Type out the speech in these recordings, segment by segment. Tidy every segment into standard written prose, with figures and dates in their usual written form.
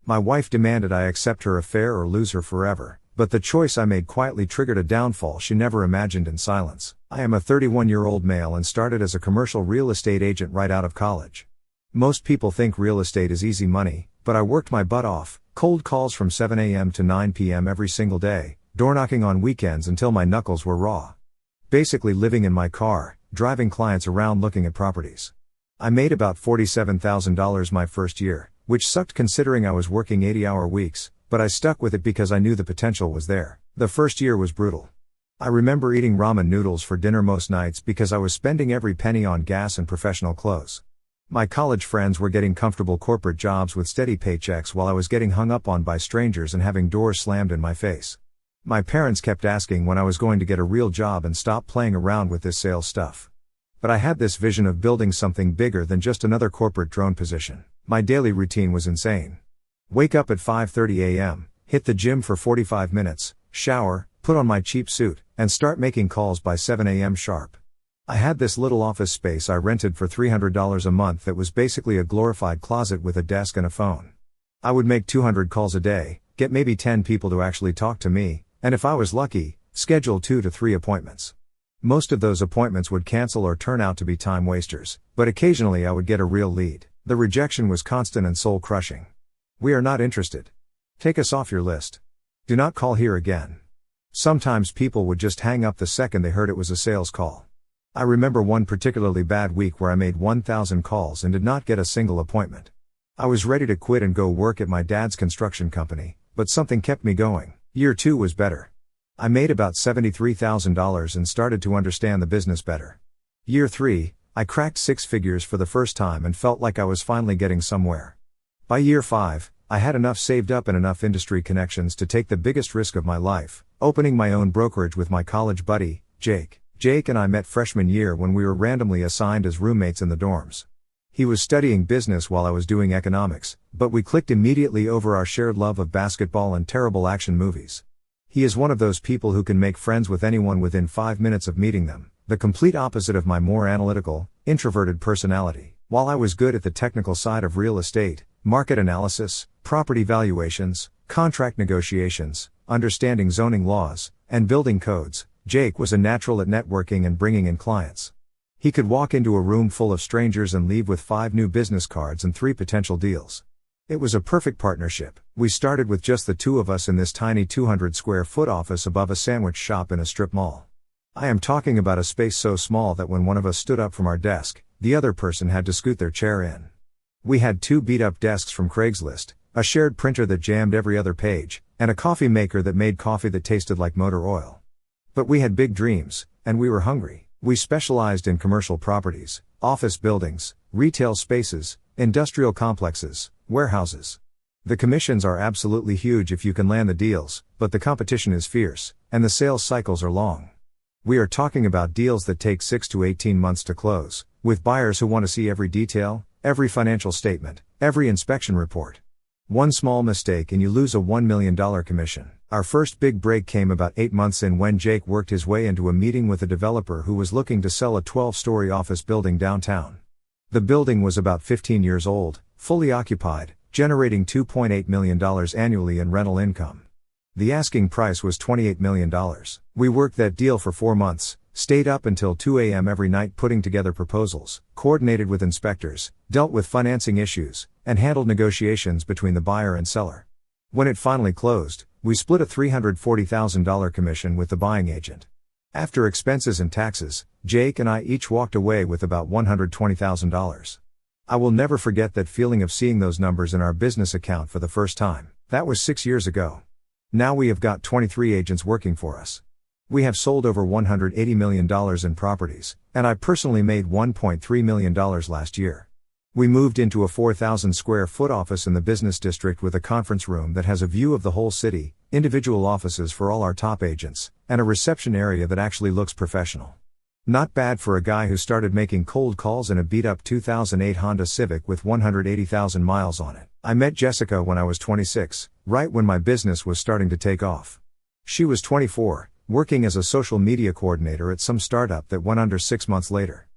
My wife demanded I accept her affair or lose her forever, but the choice I made quietly triggered a downfall she never imagined in silence. I am a 31-year-old male and started as a commercial real estate agent right out of college. Most people think real estate is easy money, but I worked my butt off, cold calls from 7 a.m. to 9 p.m. every single day, door knocking on weekends until my knuckles were raw. Basically living in my car, driving clients around looking at properties. I made about $47,000 my first year, which sucked considering I was working 80-hour weeks, but I stuck with it because I knew the potential was there. The first year was brutal. I remember eating ramen noodles for dinner most nights because I was spending every penny on gas and professional clothes. My college friends were getting comfortable corporate jobs with steady paychecks while I was getting hung up on by strangers and having doors slammed in my face. My parents kept asking when I was going to get a real job and stop playing around with this sales stuff. But I had this vision of building something bigger than just another corporate drone position. My daily routine was insane. Wake up at 5:30 a.m., hit the gym for 45 minutes, shower, put on my cheap suit, and start making calls by 7 a.m. sharp. I had this little office space I rented for $300 a month that was basically a glorified closet with a desk and a phone. I would make 200 calls a day, get maybe 10 people to actually talk to me, and if I was lucky, schedule 2 to 3 appointments. Most of those appointments would cancel or turn out to be time wasters, but occasionally I would get a real lead. The rejection was constant and soul-crushing. We are not interested. Take us off your list. Do not call here again. Sometimes people would just hang up the second they heard it was a sales call. I remember one particularly bad week where I made 1,000 calls and did not get a single appointment. I was ready to quit and go work at my dad's construction company, but something kept me going. Year 2 was better. I made about $73,000 and started to understand the business better. Year 3, I cracked 6 figures for the first time and felt like I was finally getting somewhere. By year 5, I had enough saved up and enough industry connections to take the biggest risk of my life, opening my own brokerage with my college buddy, Jake. Jake and I met freshman year when we were randomly assigned as roommates in the dorms. He was studying business while I was doing economics, but we clicked immediately over our shared love of basketball and terrible action movies. He is one of those people who can make friends with anyone within 5 minutes of meeting them, the complete opposite of my more analytical, introverted personality. While I was good at the technical side of real estate, market analysis, property valuations, contract negotiations, understanding zoning laws, and building codes, Jake was a natural at networking and bringing in clients. He could walk into a room full of strangers and leave with 5 new business cards and 3 potential deals. It was a perfect partnership. We started with just the 2 of us in this tiny 200 square foot office above a sandwich shop in a strip mall. I am talking about a space so small that when one of us stood up from our desk, the other person had to scoot their chair in. We had 2 beat-up desks from Craigslist, a shared printer that jammed every other page, and a coffee maker that made coffee that tasted like motor oil. But we had big dreams, and we were hungry. We specialized in commercial properties, office buildings, retail spaces, industrial complexes, warehouses. The commissions are absolutely huge if you can land the deals, but the competition is fierce, and the sales cycles are long. We are talking about deals that take 6 to 18 months to close, with buyers who want to see every detail, every financial statement, every inspection report. One small mistake and you lose a $1 million commission. Our first big break came about 8 months in when Jake worked his way into a meeting with a developer who was looking to sell a 12-story office building downtown. The building was about 15 years old, fully occupied, generating $2.8 million annually in rental income. The asking price was $28 million. We worked that deal for 4 months, stayed up until 2 a.m. every night putting together proposals, coordinated with inspectors, dealt with financing issues, and handled negotiations between the buyer and seller. When it finally closed, we split a $340,000 commission with the buying agent. After expenses and taxes, Jake and I each walked away with about $120,000. I will never forget that feeling of seeing those numbers in our business account for the first time. That was 6 years ago. Now we have got 23 agents working for us. We have sold over $180 million in properties, and I personally made $1.3 million last year. We moved into a 4,000 square foot office in the business district with a conference room that has a view of the whole city, individual offices for all our top agents, and a reception area that actually looks professional. Not bad for a guy who started making cold calls in a beat-up 2008 Honda Civic with 180,000 miles on it. I met Jessica when I was 26, right when my business was starting to take off. She was 24, working as a social media coordinator at some startup that went under 6 months later.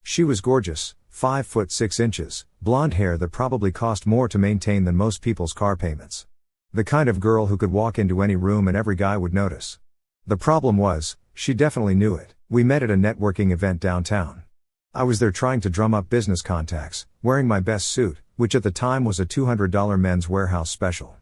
She was gorgeous, 5 foot 6 inches, blonde hair that probably cost more to maintain than most people's car payments. The kind of girl who could walk into any room and every guy would notice. The problem was, she definitely knew it. We met at a networking event downtown. I was there trying to drum up business contacts, wearing my best suit, which at the time was a $200 Men's Warehouse special.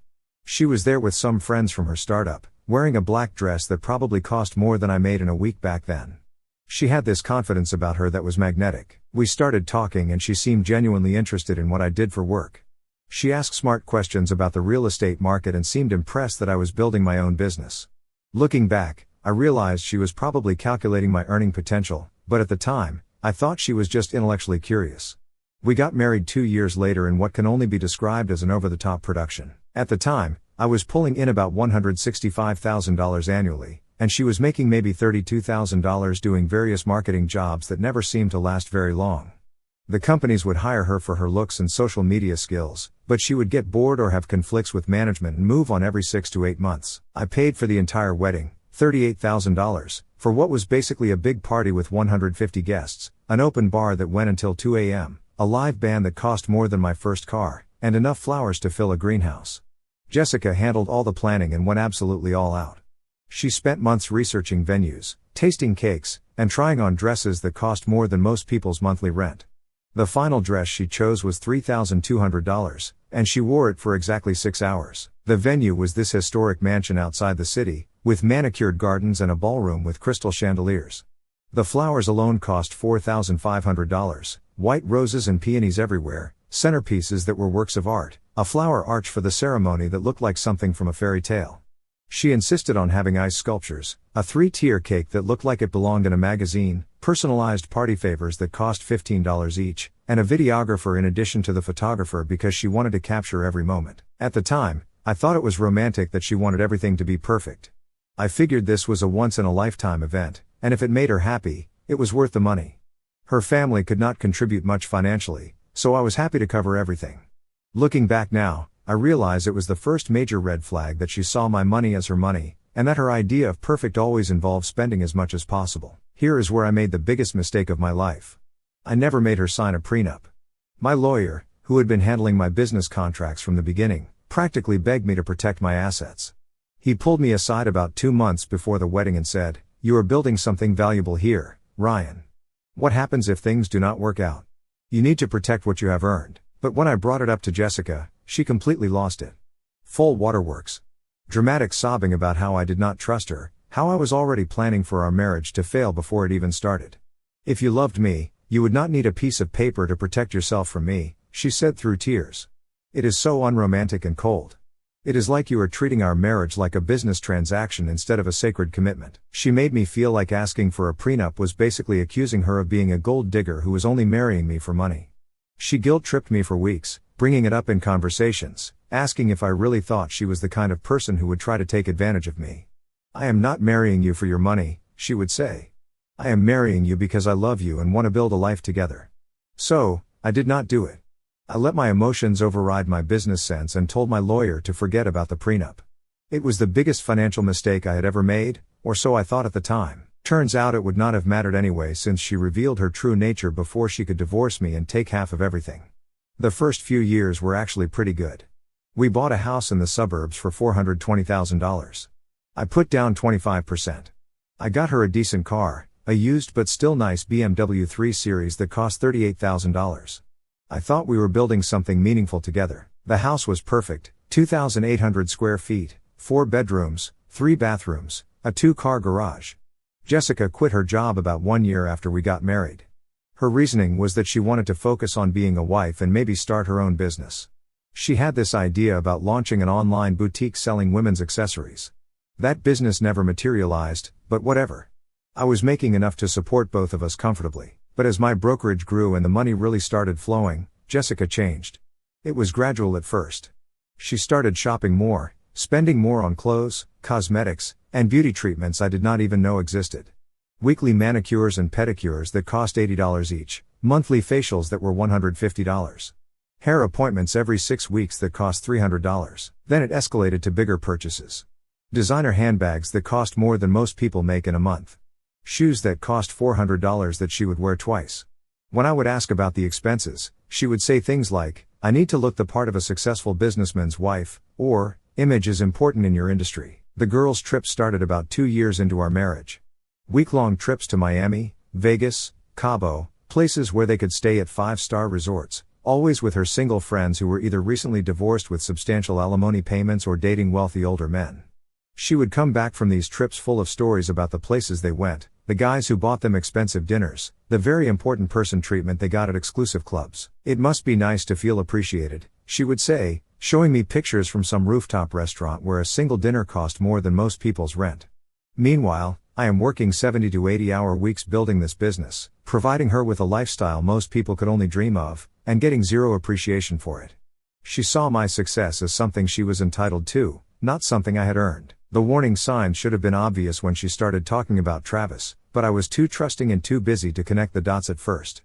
She was there with some friends from her startup, wearing a black dress that probably cost more than I made in a week back then. She had this confidence about her that was magnetic. We started talking and she seemed genuinely interested in what I did for work. She asked smart questions about the real estate market and seemed impressed that I was building my own business. Looking back, I realized she was probably calculating my earning potential, but at the time, I thought she was just intellectually curious. We got married 2 years later in what can only be described as an over-the-top production. At the time, I was pulling in about $165,000 annually, and she was making maybe $32,000 doing various marketing jobs that never seemed to last very long. The companies would hire her for her looks and social media skills, but she would get bored or have conflicts with management and move on every 6 to 8 months. I paid for the entire wedding, $38,000, for what was basically a big party with 150 guests, an open bar that went until 2 a.m., a live band that cost more than my first car, and enough flowers to fill a greenhouse. Jessica handled all the planning and went absolutely all out. She spent months researching venues, tasting cakes, and trying on dresses that cost more than most people's monthly rent. The final dress she chose was $3,200, and she wore it for exactly 6 hours. The venue was this historic mansion outside the city, with manicured gardens and a ballroom with crystal chandeliers. The flowers alone cost $4,500, white roses and peonies everywhere, centerpieces that were works of art, a flower arch for the ceremony that looked like something from a fairy tale. She insisted on having ice sculptures, a 3-tier cake that looked like it belonged in a magazine, personalized party favors that cost $15 each, and a videographer in addition to the photographer because she wanted to capture every moment. At the time, I thought it was romantic that she wanted everything to be perfect. I figured this was a once-in-a-lifetime event, and if it made her happy, it was worth the money. Her family could not contribute much financially, so I was happy to cover everything. Looking back now, I realize it was the first major red flag that she saw my money as her money, and that her idea of perfect always involved spending as much as possible. Here is where I made the biggest mistake of my life. I never made her sign a prenup. My lawyer, who had been handling my business contracts from the beginning, practically begged me to protect my assets. He pulled me aside about 2 months before the wedding and said, "You are building something valuable here, Ryan. What happens if things do not work out? You need to protect what you have earned." But when I brought it up to Jessica, she completely lost it. Full waterworks. Dramatic sobbing about how I did not trust her, how I was already planning for our marriage to fail before it even started. "If you loved me, you would not need a piece of paper to protect yourself from me," she said through tears. "It is so unromantic and cold. It is like you are treating our marriage like a business transaction instead of a sacred commitment." She made me feel like asking for a prenup was basically accusing her of being a gold digger who was only marrying me for money. She guilt-tripped me for weeks, bringing it up in conversations, asking if I really thought she was the kind of person who would try to take advantage of me. "I am not marrying you for your money," she would say. "I am marrying you because I love you and want to build a life together." So, I did not do it. I let my emotions override my business sense and told my lawyer to forget about the prenup. It was the biggest financial mistake I had ever made, or so I thought at the time. Turns out it would not have mattered anyway since she revealed her true nature before she could divorce me and take half of everything. The first few years were actually pretty good. We bought a house in the suburbs for $420,000. I put down 25%. I got her a decent car, a used but still nice BMW 3 Series that cost $38,000. I thought we were building something meaningful together. The house was perfect, 2,800 square feet, 4 bedrooms, 3 bathrooms, a 2-car garage. Jessica quit her job about 1 year after we got married. Her reasoning was that she wanted to focus on being a wife and maybe start her own business. She had this idea about launching an online boutique selling women's accessories. That business never materialized, but whatever. I was making enough to support both of us comfortably. But as my brokerage grew and the money really started flowing, Jessica changed. It was gradual at first. She started shopping more, spending more on clothes, cosmetics, and beauty treatments I did not even know existed. Weekly manicures and pedicures that cost $80 each, monthly facials that were $150. Hair appointments every 6 weeks that cost $300. Then it escalated to bigger purchases. Designer handbags that cost more than most people make in a month. Shoes that cost $400 that she would wear twice. When I would ask about the expenses, she would say things like, "I need to look the part of a successful businessman's wife," or, "Image is important in your industry." The girls' trip started about 2 years into our marriage. Week-long trips to Miami, Vegas, Cabo, places where they could stay at 5-star resorts, always with her single friends who were either recently divorced with substantial alimony payments or dating wealthy older men. She would come back from these trips full of stories about the places they went, the guys who bought them expensive dinners, the very important person treatment they got at exclusive clubs. "It must be nice to feel appreciated," she would say, showing me pictures from some rooftop restaurant where a single dinner cost more than most people's rent. Meanwhile, I am working 70 to 80-hour weeks building this business, providing her with a lifestyle most people could only dream of, and getting zero appreciation for it. She saw my success as something she was entitled to, not something I had earned. The warning signs should have been obvious when she started talking about Travis, but I was too trusting and too busy to connect the dots at first.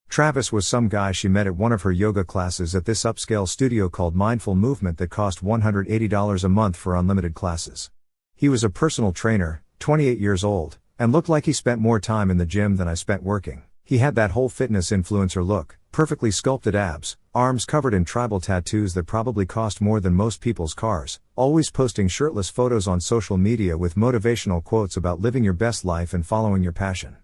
Travis was some guy she met at one of her yoga classes at this upscale studio called Mindful Movement that cost $180 a month for unlimited classes. He was a personal trainer, 28 years old, and looked like he spent more time in the gym than I spent working. He had that whole fitness influencer look, perfectly sculpted abs, arms covered in tribal tattoos that probably cost more than most people's cars, always posting shirtless photos on social media with motivational quotes about living your best life and following your passion.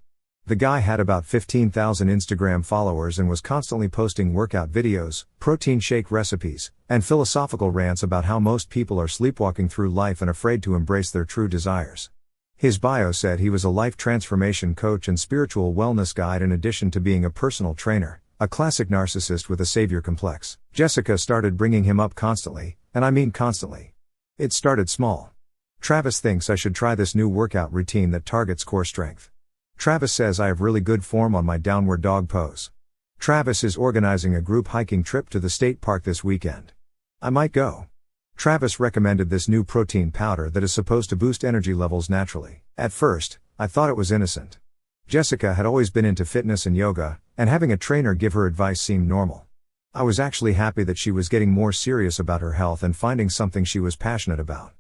The guy had about 15,000 Instagram followers and was constantly posting workout videos, protein shake recipes, and philosophical rants about how most people are sleepwalking through life and afraid to embrace their true desires. His bio said he was a life transformation coach and spiritual wellness guide in addition to being a personal trainer, a classic narcissist with a savior complex. Jessica started bringing him up constantly, and I mean constantly. It started small. "Travis thinks I should try this new workout routine that targets core strength. Travis says I have really good form on my downward dog pose. Travis is organizing a group hiking trip to the state park this weekend. I might go. Travis recommended this new protein powder that is supposed to boost energy levels naturally." At first, I thought it was innocent. Jessica had always been into fitness and yoga, and having a trainer give her advice seemed normal. I was actually happy that she was getting more serious about her health and finding something she was passionate about.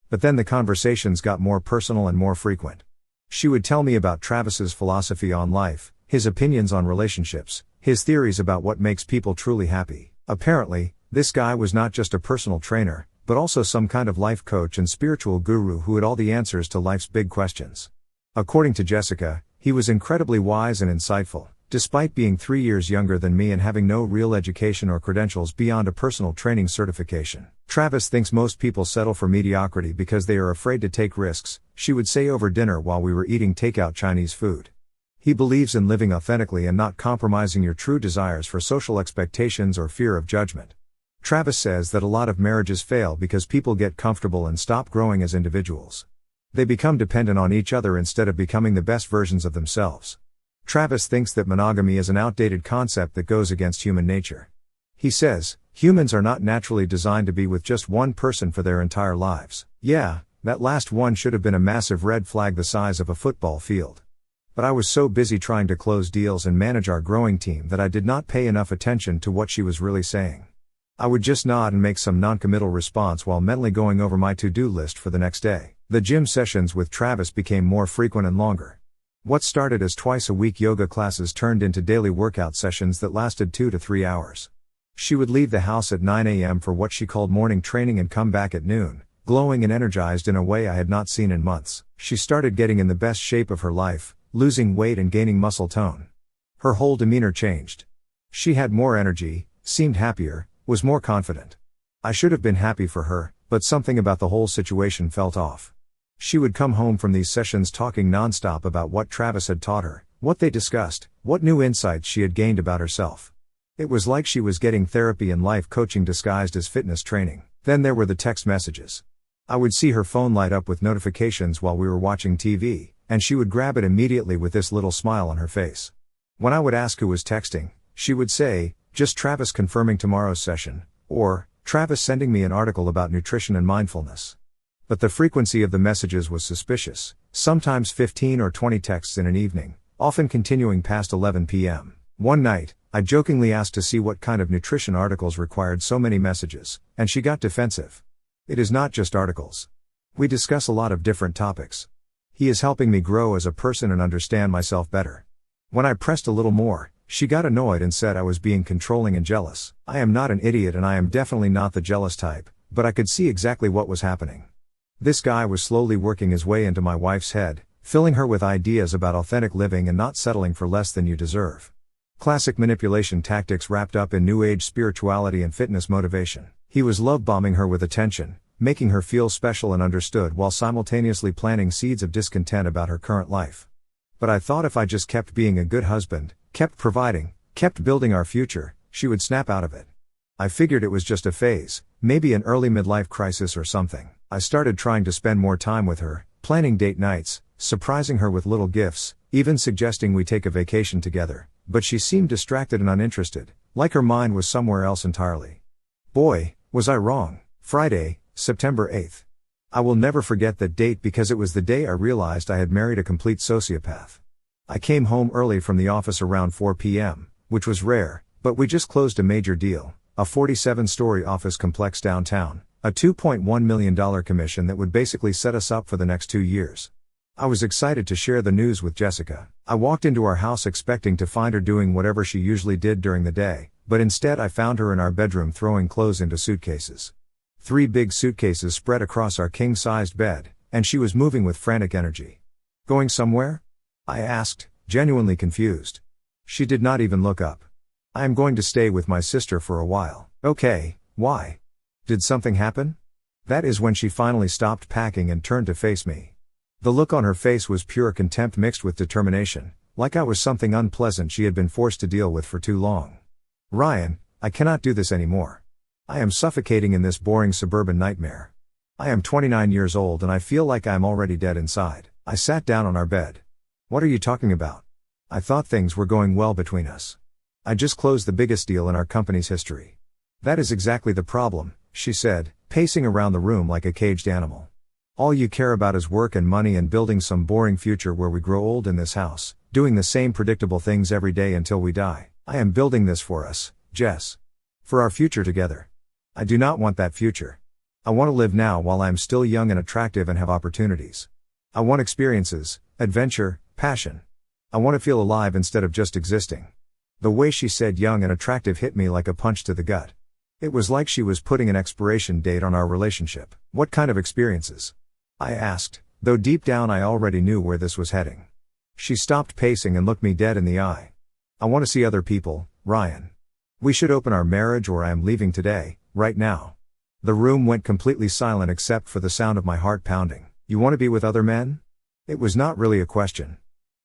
But then the conversations got more personal and more frequent. She would tell me about Travis's philosophy on life, his opinions on relationships, his theories about what makes people truly happy. Apparently, this guy was not just a personal trainer, but also some kind of life coach and spiritual guru who had all the answers to life's big questions. According to Jessica, he was incredibly wise and insightful, despite being 3 years younger than me and having no real education or credentials beyond a personal training certification. "Travis thinks most people settle for mediocrity because they are afraid to take risks," she would say over dinner while we were eating takeout Chinese food. "He believes in living authentically and not compromising your true desires for social expectations or fear of judgment." Travis says that a lot of marriages fail because people get comfortable and stop growing as individuals. They become dependent on each other instead of becoming the best versions of themselves. Travis thinks that monogamy is an outdated concept that goes against human nature. He says, "Humans are not naturally designed to be with just one person for their entire lives." Yeah, that last one should have been a massive red flag the size of a football field. But I was so busy trying to close deals and manage our growing team that I did not pay enough attention to what she was really saying. I would just nod and make some non-committal response while mentally going over my to-do list for the next day. The gym sessions with Travis became more frequent and longer. What started as twice-a-week yoga classes turned into daily workout sessions that lasted 2 to 3 hours. She would leave the house at 9 a.m. for what she called morning training and come back at noon, glowing and energized in a way I had not seen in months. She started getting in the best shape of her life, losing weight and gaining muscle tone. Her whole demeanor changed. She had more energy, seemed happier, was more confident. I should have been happy for her, but something about the whole situation felt off. She would come home from these sessions talking nonstop about what Travis had taught her, what they discussed, what new insights she had gained about herself. It was like she was getting therapy and life coaching disguised as fitness training. Then there were the text messages. I would see her phone light up with notifications while we were watching TV, and she would grab it immediately with this little smile on her face. When I would ask who was texting, she would say, "Just Travis confirming tomorrow's session," or, "Travis sending me an article about nutrition and mindfulness." But the frequency of the messages was suspicious, sometimes 15 or 20 texts in an evening, often continuing past 11 p.m. One night, I jokingly asked to see what kind of nutrition articles required so many messages, and she got defensive. "It is not just articles. We discuss a lot of different topics. He is helping me grow as a person and understand myself better." When I pressed a little more, She got annoyed and said I was being controlling and jealous. I am not an idiot and I am definitely not the jealous type, but I could see exactly what was happening. This guy was slowly working his way into my wife's head, filling her with ideas about authentic living and not settling for less than you deserve. Classic manipulation tactics wrapped up in new age spirituality and fitness motivation. He was love bombing her with attention, making her feel special and understood while simultaneously planting seeds of discontent about her current life. But I thought if I just kept being a good husband, kept providing, kept building our future, she would snap out of it. I figured it was just a phase, maybe an early midlife crisis or something. I started trying to spend more time with her, planning date nights, surprising her with little gifts, even suggesting we take a vacation together, but she seemed distracted and uninterested, like her mind was somewhere else entirely. Boy, was I wrong. Friday, September 8th. I will never forget that date because it was the day I realized I had married a complete sociopath. I came home early from the office around 4 p.m., which was rare, but we just closed a major deal, a 47-story office complex downtown, a $2.1 million commission that would basically set us up for the next 2 years. I was excited to share the news with Jessica. I walked into our house expecting to find her doing whatever she usually did during the day, but instead I found her in our bedroom throwing clothes into suitcases. 3 big suitcases spread across our king-sized bed, and she was moving with frantic energy. Going somewhere? I asked, genuinely confused. She did not even look up. I am going to stay with my sister for a while. Okay, why? Did something happen? That is when she finally stopped packing and turned to face me. The look on her face was pure contempt mixed with determination, like I was something unpleasant she had been forced to deal with for too long. Ryan, I cannot do this anymore. I am suffocating in this boring suburban nightmare. I am 29 years old and I feel like I am already dead inside. I sat down on our bed. What are you talking about? I thought things were going well between us. I just closed the biggest deal in our company's history. That is exactly the problem, she said, pacing around the room like a caged animal. All you care about is work and money and building some boring future where we grow old in this house, doing the same predictable things every day until we die. I am building this for us, Jess. For our future together. I do not want that future. I want to live now while I am still young and attractive and have opportunities. I want experiences, adventure, passion. I want to feel alive instead of just existing. The way she said young and attractive hit me like a punch to the gut. It was like she was putting an expiration date on our relationship. What kind of experiences? I asked, though deep down I already knew where this was heading. She stopped pacing and looked me dead in the eye. I want to see other people, Ryan. We should open our marriage or I am leaving today, right now. The room went completely silent except for the sound of my heart pounding. You want to be with other men? It was not really a question.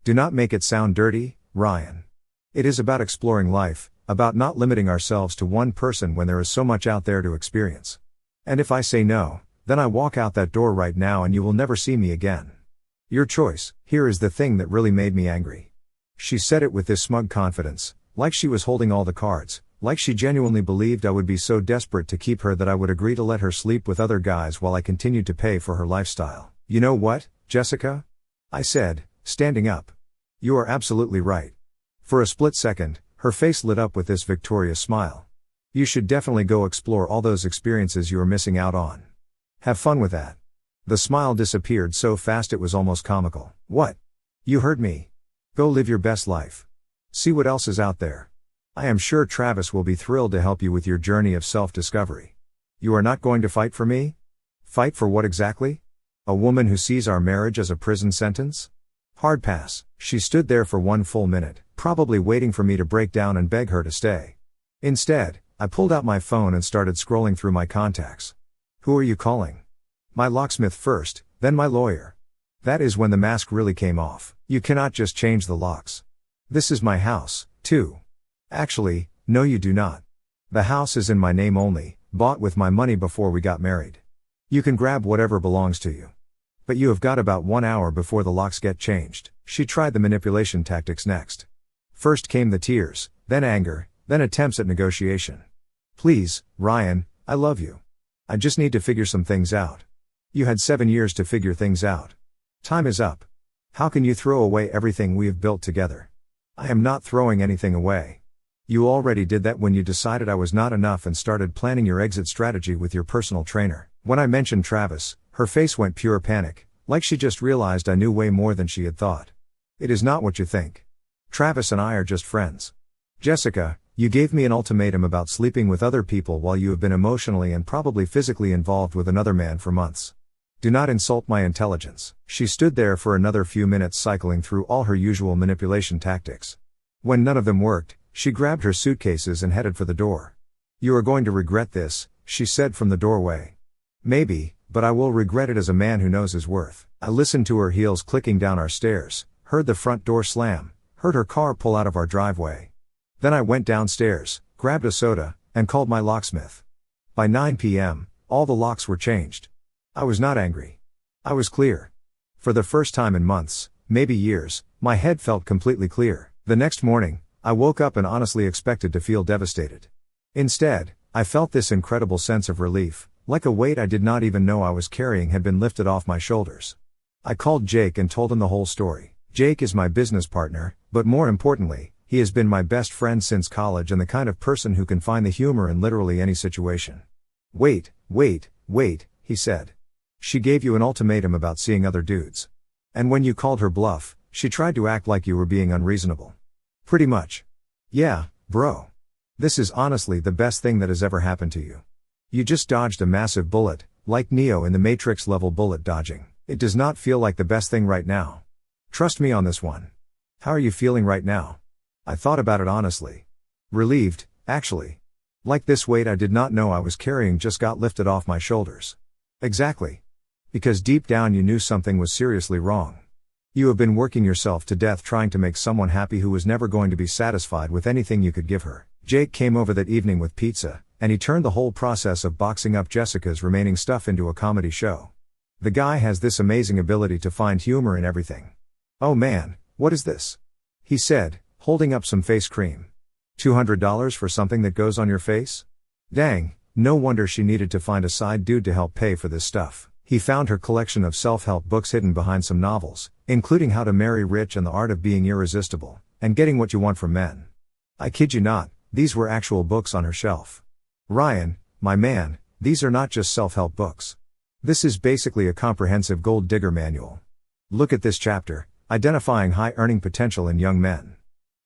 Do not make it sound dirty, Ryan. It is about exploring life, about not limiting ourselves to one person when there is so much out there to experience. And if I say no, then I walk out that door right now and you will never see me again. Your choice. Here is the thing that really made me angry. She said it with this smug confidence, like she was holding all the cards, like she genuinely believed I would be so desperate to keep her that I would agree to let her sleep with other guys while I continued to pay for her lifestyle. You know what, Jessica? I said, standing up. You are absolutely right. For a split second, her face lit up with this victorious smile. You should definitely go explore all those experiences you are missing out on. Have fun with that. The smile disappeared so fast it was almost comical. What? You heard me. Go live your best life. See what else is out there. I am sure Travis will be thrilled to help you with your journey of self-discovery. You are not going to fight for me? Fight for what exactly? A woman who sees our marriage as a prison sentence? Hard pass. She stood there for 1 full minute, probably waiting for me to break down and beg her to stay. Instead, I pulled out my phone and started scrolling through my contacts. Who are you calling? My locksmith first, then my lawyer. That is when the mask really came off. You cannot just change the locks. This is my house, too. Actually, no you do not. The house is in my name only, bought with my money before we got married. You can grab whatever belongs to you. But you have got about 1 hour before the locks get changed. She tried the manipulation tactics next. First came the tears, then anger, then attempts at negotiation. Please, Ryan, I love you. I just need to figure some things out. You had 7 years to figure things out. Time is up. How can you throw away everything we have built together? I am not throwing anything away. You already did that when you decided I was not enough and started planning your exit strategy with your personal trainer. When I mentioned Travis, her face went pure panic, like she just realized I knew way more than she had thought. It is not what you think. Travis and I are just friends. Jessica, you gave me an ultimatum about sleeping with other people while you have been emotionally and probably physically involved with another man for months. Do not insult my intelligence. She stood there for another few minutes cycling through all her usual manipulation tactics. When none of them worked, she grabbed her suitcases and headed for the door. You are going to regret this, she said from the doorway. Maybe, but I will regret it as a man who knows his worth. I listened to her heels clicking down our stairs, heard the front door slam, heard her car pull out of our driveway. Then I went downstairs, grabbed a soda, and called my locksmith. By 9 p.m., all the locks were changed. I was not angry. I was clear. For the first time in months, maybe years, my head felt completely clear. The next morning, I woke up and honestly expected to feel devastated. Instead, I felt this incredible sense of relief, like a weight I did not even know I was carrying had been lifted off my shoulders. I called Jake and told him the whole story. Jake is my business partner, but more importantly, he has been my best friend since college and the kind of person who can find the humor in literally any situation. Wait, he said. She gave you an ultimatum about seeing other dudes. And when you called her bluff, she tried to act like you were being unreasonable. Pretty much. Yeah, bro. This is honestly the best thing that has ever happened to you. You just dodged a massive bullet, like Neo in the Matrix level bullet dodging. It does not feel like the best thing right now. Trust me on this one. How are you feeling right now? I thought about it honestly. Relieved, actually. Like this weight I did not know I was carrying just got lifted off my shoulders. Exactly. Because deep down you knew something was seriously wrong. You have been working yourself to death trying to make someone happy who was never going to be satisfied with anything you could give her. Jake came over that evening with pizza, and he turned the whole process of boxing up Jessica's remaining stuff into a comedy show. The guy has this amazing ability to find humor in everything. Oh man, what is this? He said, holding up some face cream. $200 for something that goes on your face? Dang, no wonder she needed to find a side dude to help pay for this stuff. He found her collection of self-help books hidden behind some novels, including How to Marry Rich and The Art of Being Irresistible, and Getting What You Want from Men. I kid you not, these were actual books on her shelf. Ryan, my man, these are not just self-help books. This is basically a comprehensive gold digger manual. Look at this chapter, Identifying High Earning Potential in Young Men.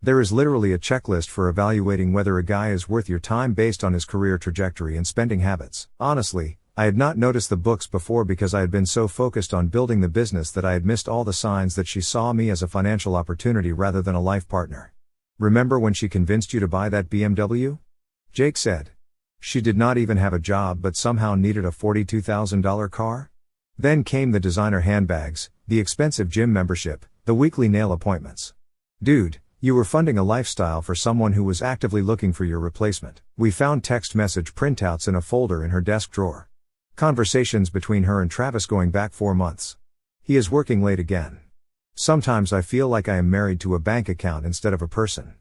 There is literally a checklist for evaluating whether a guy is worth your time based on his career trajectory and spending habits. Honestly, I had not noticed the books before because I had been so focused on building the business that I had missed all the signs that she saw me as a financial opportunity rather than a life partner. Remember when she convinced you to buy that BMW? Jake said. She did not even have a job but somehow needed a $42,000 car? Then came the designer handbags, the expensive gym membership, the weekly nail appointments. Dude, you were funding a lifestyle for someone who was actively looking for your replacement. We found text message printouts in a folder in her desk drawer. Conversations between her and Travis going back 4 months. He is working late again. Sometimes I feel like I am married to a bank account instead of a person.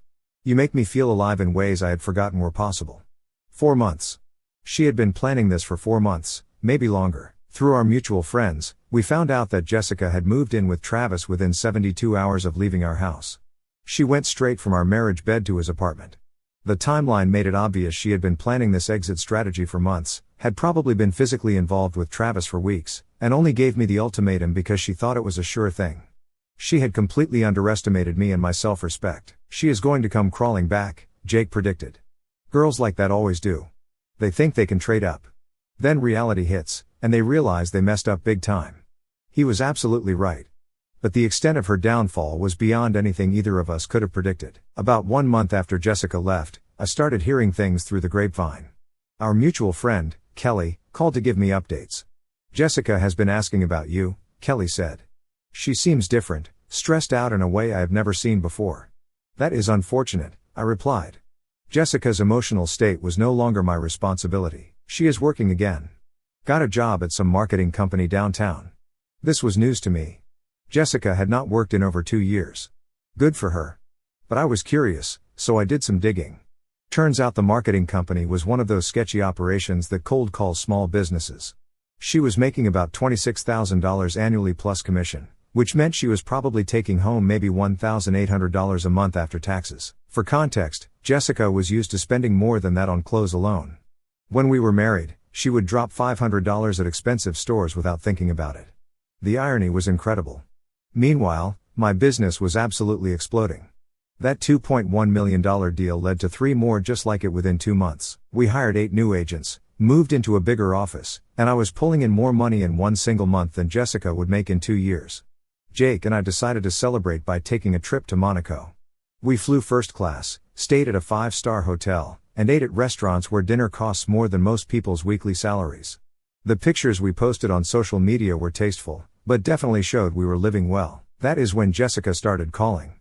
You make me feel alive in ways I had forgotten were possible. 4 months. She had been planning this for 4 months, maybe longer. Through our mutual friends, we found out that Jessica had moved in with Travis within 72 hours of leaving our house. She went straight from our marriage bed to his apartment. The timeline made it obvious she had been planning this exit strategy for months, had probably been physically involved with Travis for weeks, and only gave me the ultimatum because she thought it was a sure thing. She had completely underestimated me and my self-respect. She is going to come crawling back, Jake predicted. Girls like that always do. They think they can trade up. Then reality hits, and they realize they messed up big time. He was absolutely right. But the extent of her downfall was beyond anything either of us could have predicted. About 1 month after Jessica left, I started hearing things through the grapevine. Our mutual friend, Kelly, called to give me updates. Jessica has been asking about you, Kelly said. She seems different, stressed out in a way I have never seen before. That is unfortunate, I replied. Jessica's emotional state was no longer my responsibility. She is working again. Got a job at some marketing company downtown. This was news to me. Jessica had not worked in over 2 years. Good for her. But I was curious, so I did some digging. Turns out the marketing company was one of those sketchy operations that cold calls small businesses. She was making about $26,000 annually plus commission, which meant she was probably taking home maybe $1,800 a month after taxes. For context, Jessica was used to spending more than that on clothes alone. When we were married, she would drop $500 at expensive stores without thinking about it. The irony was incredible. Meanwhile, my business was absolutely exploding. That $2.1 million deal led to 3 more just like it within 2 months. We hired 8 new agents, moved into a bigger office, and I was pulling in more money in one single month than Jessica would make in 2 years. Jake and I decided to celebrate by taking a trip to Monaco. We flew first class, stayed at a 5-star hotel, and ate at restaurants where dinner costs more than most people's weekly salaries. The pictures we posted on social media were tasteful, but definitely showed we were living well. That is when Jessica started calling.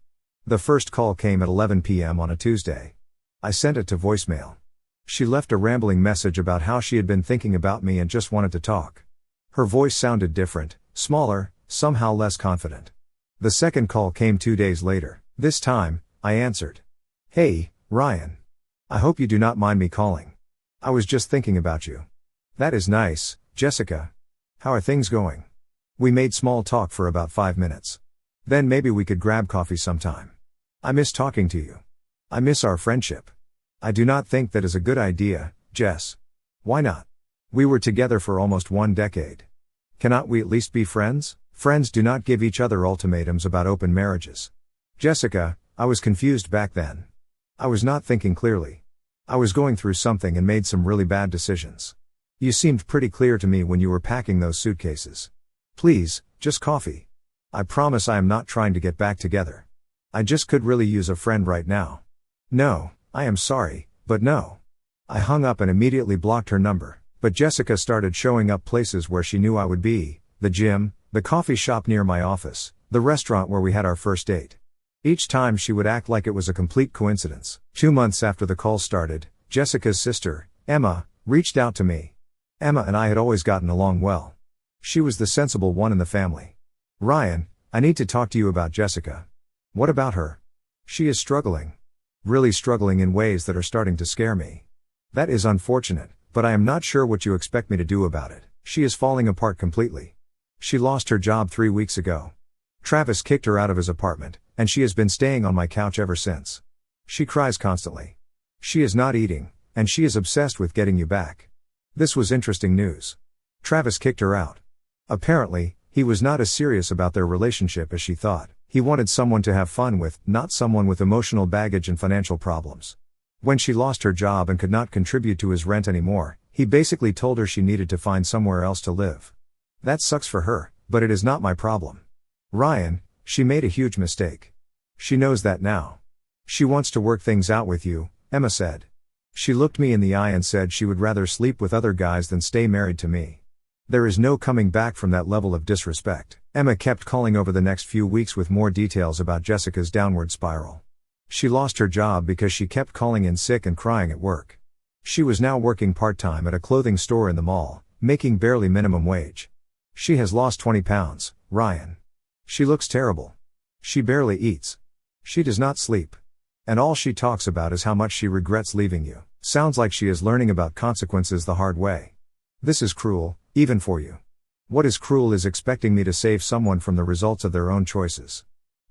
The first call came at 11 p.m. on a Tuesday. I sent it to voicemail. She left a rambling message about how she had been thinking about me and just wanted to talk. Her voice sounded different, smaller, somehow less confident. The second call came 2 days later. This time, I answered. "Hey, Ryan. I hope you do not mind me calling. I was just thinking about you." "That is nice, Jessica. How are things going?" We made small talk for about 5 minutes. "Then maybe we could grab coffee sometime. I miss talking to you. I miss our friendship." "I do not think that is a good idea, Jess." "Why not? We were together for almost 1 decade. Cannot we at least be friends?" Friends do not give each other ultimatums about open marriages. "Jessica, I was confused back then. I was not thinking clearly. I was going through something and made some really bad decisions. You seemed pretty clear to me when you were packing those suitcases. Please, just coffee. I promise I am not trying to get back together. I just could really use a friend right now." "No, I am sorry, but no." I hung up and immediately blocked her number, but Jessica started showing up places where she knew I would be: the gym, the coffee shop near my office, the restaurant where we had our first date. Each time she would act like it was a complete coincidence. 2 months after the call started, Jessica's sister, Emma, reached out to me. Emma and I had always gotten along well. She was the sensible one in the family. "Ryan, I need to talk to you about Jessica." "What about her?" "She is struggling. Really struggling in ways that are starting to scare me." "That is unfortunate, but I am not sure what you expect me to do about it. She is falling apart completely. She lost her job 3 weeks ago. Travis kicked her out of his apartment, and she has been staying on my couch ever since. She cries constantly. She is not eating, and she is obsessed with getting you back." This was interesting news. Travis kicked her out. Apparently, he was not as serious about their relationship as she thought. He wanted someone to have fun with, not someone with emotional baggage and financial problems. When she lost her job and could not contribute to his rent anymore, he basically told her she needed to find somewhere else to live. That sucks for her, but it is not my problem. "Ryan, she made a huge mistake. She knows that now. She wants to work things out with you," Emma said. "She looked me in the eye and said she would rather sleep with other guys than stay married to me. There is no coming back from that level of disrespect." Emma kept calling over the next few weeks with more details about Jessica's downward spiral. She lost her job because she kept calling in sick and crying at work. She was now working part-time at a clothing store in the mall, making barely minimum wage. "She has lost 20 pounds, Ryan. She looks terrible. She barely eats. She does not sleep. And all she talks about is how much she regrets leaving you. Sounds like she is learning about consequences the hard way. This is cruel, even for you. What is cruel is expecting me to save someone from the results of their own choices."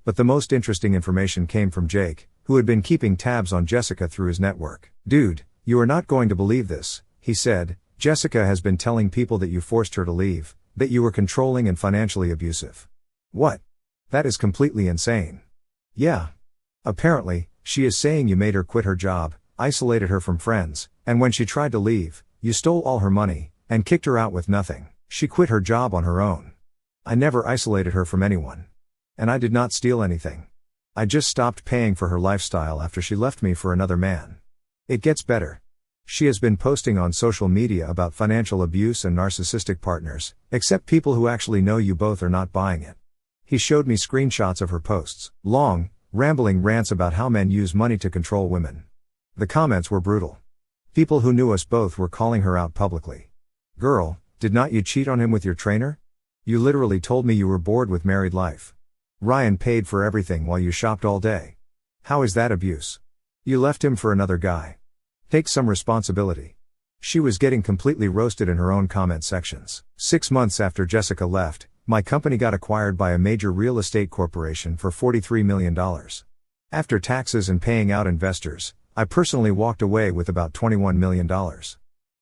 But the most interesting information came from Jake, who had been keeping tabs on Jessica through his network. "Dude, you are not going to believe this," he said. "Jessica has been telling people that you forced her to leave, that you were controlling and financially abusive." "What? That is completely insane." "Yeah. Apparently, she is saying you made her quit her job, isolated her from friends, and when she tried to leave, you stole all her money, and kicked her out with nothing. She quit her job on her own. I never isolated her from anyone. And I did not steal anything. I just stopped paying for her lifestyle after she left me for another man. It gets better. She has been posting on social media about financial abuse and narcissistic partners, except people who actually know you both are not buying it." He showed me screenshots of her posts, long, rambling rants about how men use money to control women. The comments were brutal. People who knew us both were calling her out publicly. "Girl, did not you cheat on him with your trainer? You literally told me you were bored with married life. Ryan paid for everything while you shopped all day. How is that abuse? You left him for another guy. Take some responsibility." She was getting completely roasted in her own comment sections. 6 months after Jessica left, my company got acquired by a major real estate corporation for $43 million. After taxes and paying out investors, I personally walked away with about $21 million.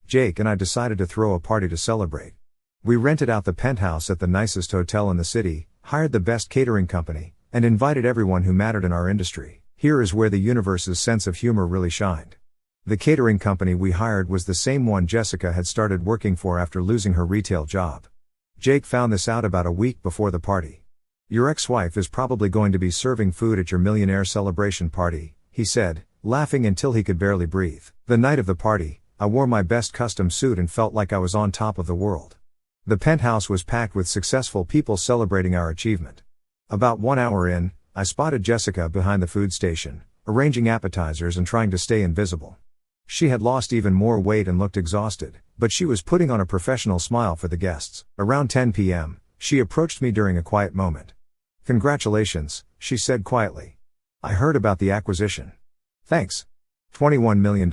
Jake and I decided to throw a party to celebrate. We rented out the penthouse at the nicest hotel in the city, hired the best catering company, and invited everyone who mattered in our industry. Here is where the universe's sense of humor really shined. The catering company we hired was the same one Jessica had started working for after losing her retail job. Jake found this out about a week before the party. "Your ex-wife is probably going to be serving food at your millionaire celebration party," he said, laughing until he could barely breathe. The night of the party, I wore my best custom suit and felt like I was on top of the world. The penthouse was packed with successful people celebrating our achievement. About 1 hour in, I spotted Jessica behind the food station, arranging appetizers and trying to stay invisible. She had lost even more weight and looked exhausted, but she was putting on a professional smile for the guests. Around 10 p.m., she approached me during a quiet moment. "Congratulations," she said quietly. "I heard about the acquisition." "Thanks. $21 million.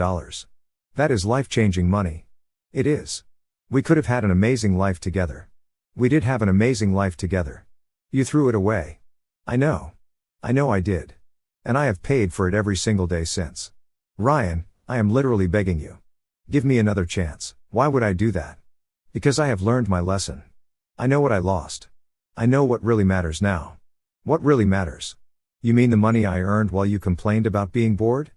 That is life-changing money." "It is. We could have had an amazing life together." "We did have an amazing life together. You threw it away." "I know. I know I did. And I have paid for it every single day since. Ryan, I am literally begging you. Give me another chance." "Why would I do that?" "Because I have learned my lesson. I know what I lost. I know what really matters now." "What really matters?" "You mean the money I earned while you complained about being bored?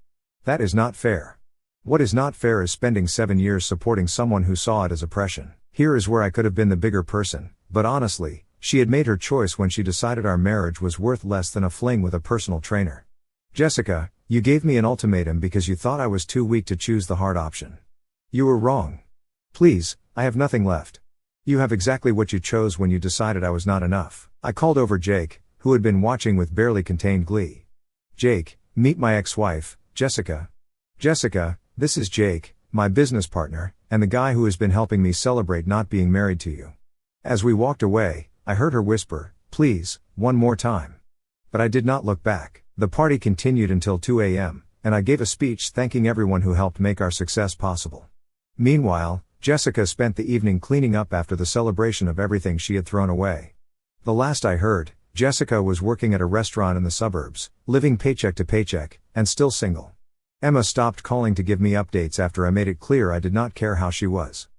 That is not fair. What is not fair is spending 7 years supporting someone who saw it as oppression." Here is where I could have been the bigger person, but honestly, she had made her choice when she decided our marriage was worth less than a fling with a personal trainer. "Jessica, you gave me an ultimatum because you thought I was too weak to choose the hard option. You were wrong. Please, I have nothing left. You have exactly what you chose when you decided I was not enough." I called over Jake, who had been watching with barely contained glee. "Jake, meet my ex-wife, Jessica." "Jessica, this is Jake, my business partner, and the guy who has been helping me celebrate not being married to you." As we walked away, I heard her whisper, "Please, one more time." But I did not look back. The party continued until 2 a.m., and I gave a speech thanking everyone who helped make our success possible. Meanwhile, Jessica spent the evening cleaning up after the celebration of everything she had thrown away. The last I heard, Jessica was working at a restaurant in the suburbs, living paycheck to paycheck, and still single. Emma stopped calling to give me updates after I made it clear I did not care how she was.